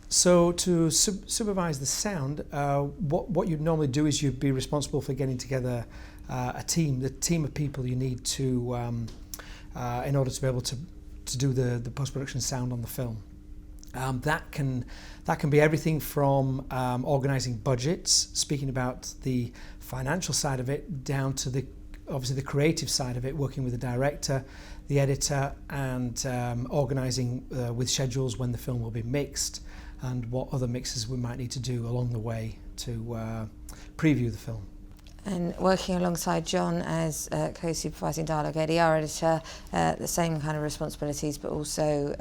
So to supervise the sound, what you'd normally do is you'd be responsible for getting together the team of people you need to in order to be able to do the post-production sound on the film. That can be everything from organising budgets, speaking about the financial side of it, down to obviously the creative side of it, working with the director, the editor, and organising with schedules when the film will be mixed and what other mixes we might need to do along the way to preview the film. And working alongside John as co-supervising dialogue ADR editor, the same kind of responsibilities, but also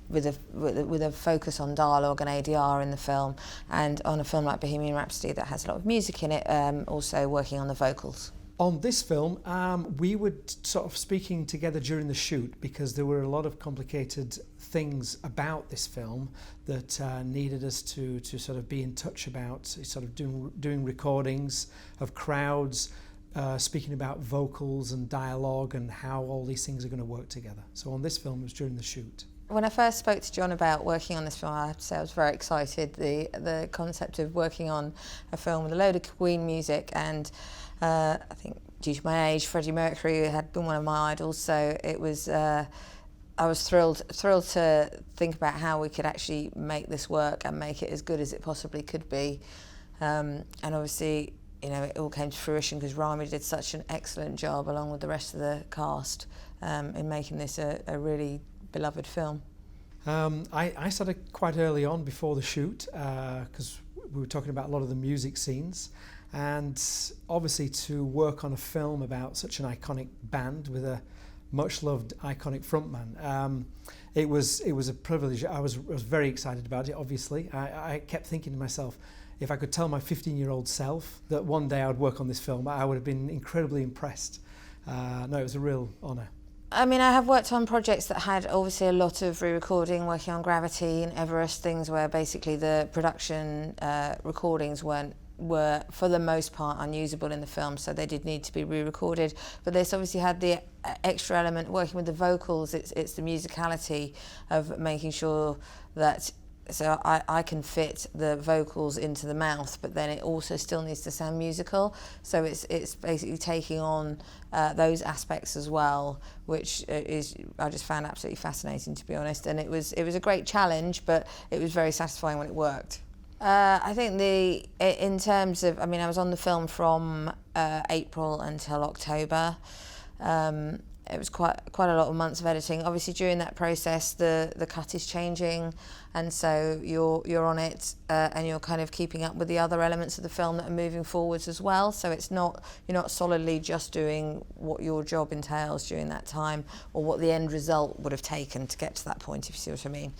with a focus on dialogue and ADR in the film, and on a film like Bohemian Rhapsody that has a lot of music in it, also working on the vocals. On this film, we were sort of speaking together during the shoot because there were a lot of complicated things about this film that needed us to sort of be in touch about, sort of doing recordings of crowds, speaking about vocals and dialogue and how all these things are going to work together. So on this film, it was during the shoot. When I first spoke to John about working on this film, I have to say I was very excited. The concept of working on a film with a load of Queen music, and I think due to my age, Freddie Mercury had been one of my idols, so it was. I was thrilled to think about how we could actually make this work and make it as good as it possibly could be. And obviously, you know, it all came to fruition because Rami did such an excellent job, along with the rest of the cast, in making this a really beloved film. I started quite early on before the shoot because we were talking about a lot of the music scenes, and obviously to work on a film about such an iconic band with a much loved iconic frontman, it was a privilege. I was very excited about it. Obviously, I kept thinking to myself, if I could tell my 15-year-old self that one day I would work on this film, I would have been incredibly impressed. No, it was a real honour. I mean, I have worked on projects that had obviously a lot of re-recording, working on Gravity and Everest, things where basically the production recordings were for the most part unusable in the film, so they did need to be re-recorded. But this obviously had the extra element, working with the vocals, it's the musicality of making sure that, so I can fit the vocals into the mouth, but then it also still needs to sound musical. So it's basically taking on those aspects as well, which I just found absolutely fascinating, to be honest. And it was a great challenge, but it was very satisfying when it worked. I think in terms of, I mean, I was on the film from April until October. It was quite a lot of months of editing. Obviously, during that process, the cut is changing, and so you're on it, and you're kind of keeping up with the other elements of the film that are moving forwards as well. So you're not solidly just doing what your job entails during that time, or what the end result would have taken to get to that point, if you see what I mean.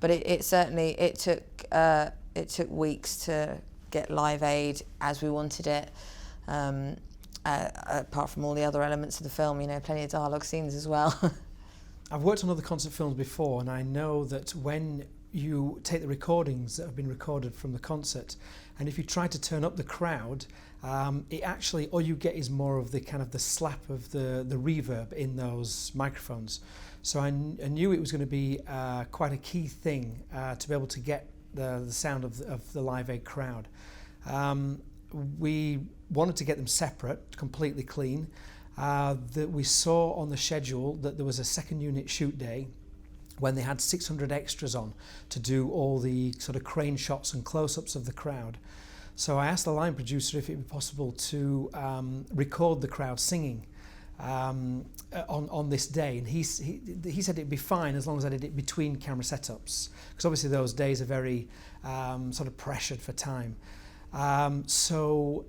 But it certainly took weeks to get Live Aid as we wanted it. Apart from all the other elements of the film, you know, plenty of dialogue scenes as well. I've worked on other concert films before, and I know that when you take the recordings that have been recorded from the concert, and if you try to turn up the crowd, it actually, all you get is more of the kind of the slap of the reverb in those microphones. So I knew it was going to be quite a key thing to be able to get the sound of the Live Aid crowd. We wanted to get them separate, completely clean. That we saw on the schedule that there was a second unit shoot day when they had 600 extras on to do all the sort of crane shots and close-ups of the crowd. So I asked the line producer if it would be possible to record the crowd singing on this day, and he said it'd be fine as long as I did it between camera setups, because obviously those days are very sort of pressured for time. So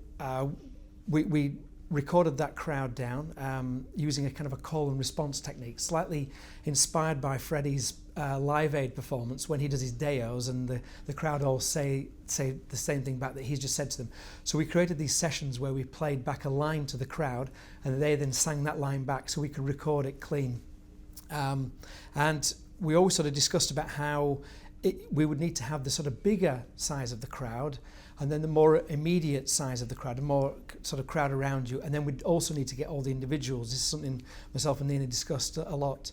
we recorded that crowd down using a kind of a call and response technique, slightly inspired by Freddie's Live Aid performance when he does his deos, and the crowd all say the same thing back that he's just said to them. So we created these sessions where we played back a line to the crowd, and they then sang that line back so we could record it clean. And we always sort of discussed about how we would need to have the sort of bigger size of the crowd, and then the more immediate size of the crowd, the more sort of crowd around you, and then we'd also need to get all the individuals. This is something myself and Nina discussed a lot.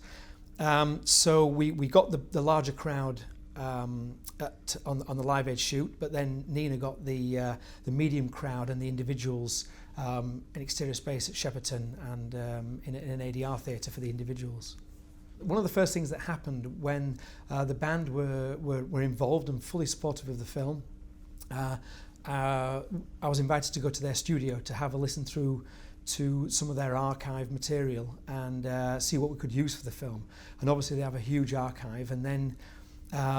So we got the larger crowd on the Live Aid shoot, but then Nina got the medium crowd and the individuals in exterior space at Shepperton and in an ADR theatre for the individuals. One of the first things that happened when the band were involved and fully supportive of the film, I was invited to go to their studio to have a listen through to some of their archive material and see what we could use for the film. And obviously they have a huge archive, and then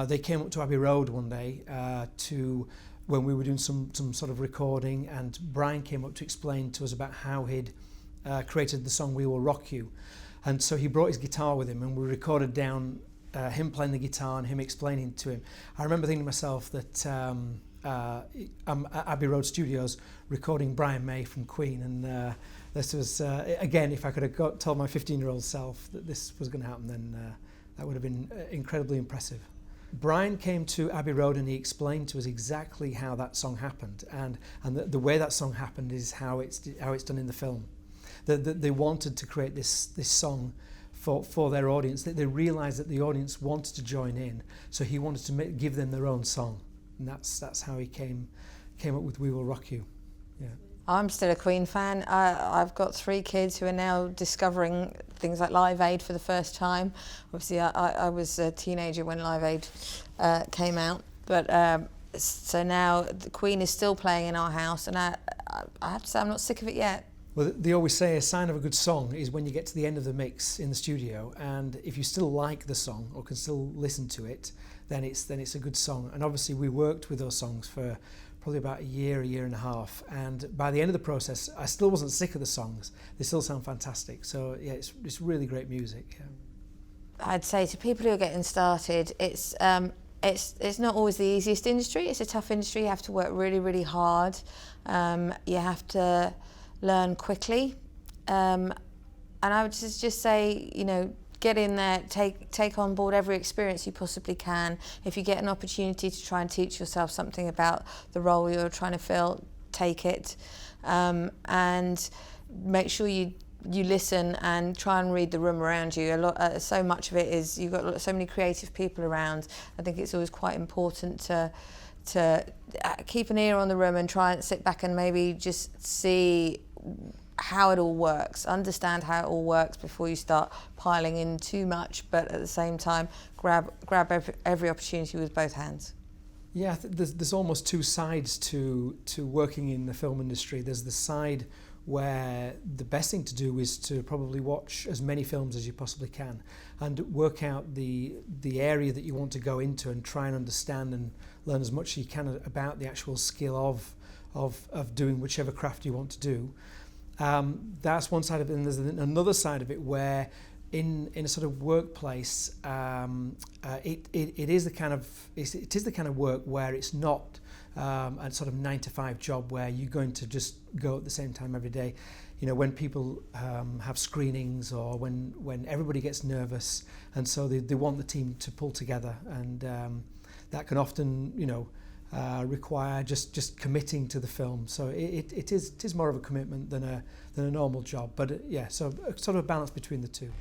they came up to Abbey Road one day when we were doing some sort of recording, and Brian came up to explain to us about how he'd created the song We Will Rock You. And so he brought his guitar with him, and we recorded down him playing the guitar and him explaining to him. I remember thinking to myself that I'm at Abbey Road Studios recording Brian May from Queen, and this was, again, if I could have told my 15-year-old self that this was going to happen, then that would have been incredibly impressive. Brian came to Abbey Road and he explained to us exactly how that song happened, and the way that song happened is how it's done in the film. They wanted to create this song for their audience. They realised that the audience wanted to join in, so he wanted to give them their own song, and that's how he came up with We Will Rock You. Yeah. I'm still a Queen fan. I've got 3 kids who are now discovering things like Live Aid for the first time. Obviously, I was a teenager when Live Aid came out, but so now the Queen is still playing in our house, and I have to say I'm not sick of it yet. Well, they always say a sign of a good song is when you get to the end of the mix in the studio, and if you still like the song or can still listen to it, then it's a good song. And obviously we worked with those songs for probably about a year and a half, and by the end of the process I still wasn't sick of the songs. They still sound fantastic. So yeah, it's really great music. Yeah. I'd say to people who are getting started, it's not always the easiest industry. It's a tough industry. You have to work really, really hard. You have to learn quickly, and I would just say, get in there, take on board every experience you possibly can. If you get an opportunity to try and teach yourself something about the role you're trying to fill, take it, and make sure you listen and try and read the room around you. So much of it is you've got so many creative people around. I think it's always quite important to keep an ear on the room and try and sit back and maybe just see how it all works, understand how it all works before you start piling in too much, but at the same time grab every opportunity with both hands. Yeah, there's almost 2 sides to working in the film industry. There's the side where the best thing to do is to probably watch as many films as you possibly can and work out the area that you want to go into and try and understand and learn as much as you can about the actual skill of doing whichever craft you want to do. That's one side of it, and there's another side of it where in a sort of workplace, it is the kind of work where it's not a sort of 9-to-5 job where you're going to just go at the same time every day. When people have screenings or when everybody gets nervous, and so they want the team to pull together, and that can often require just committing to the film. So it is more of a commitment than a normal job. But yeah, so a sort of balance between the two.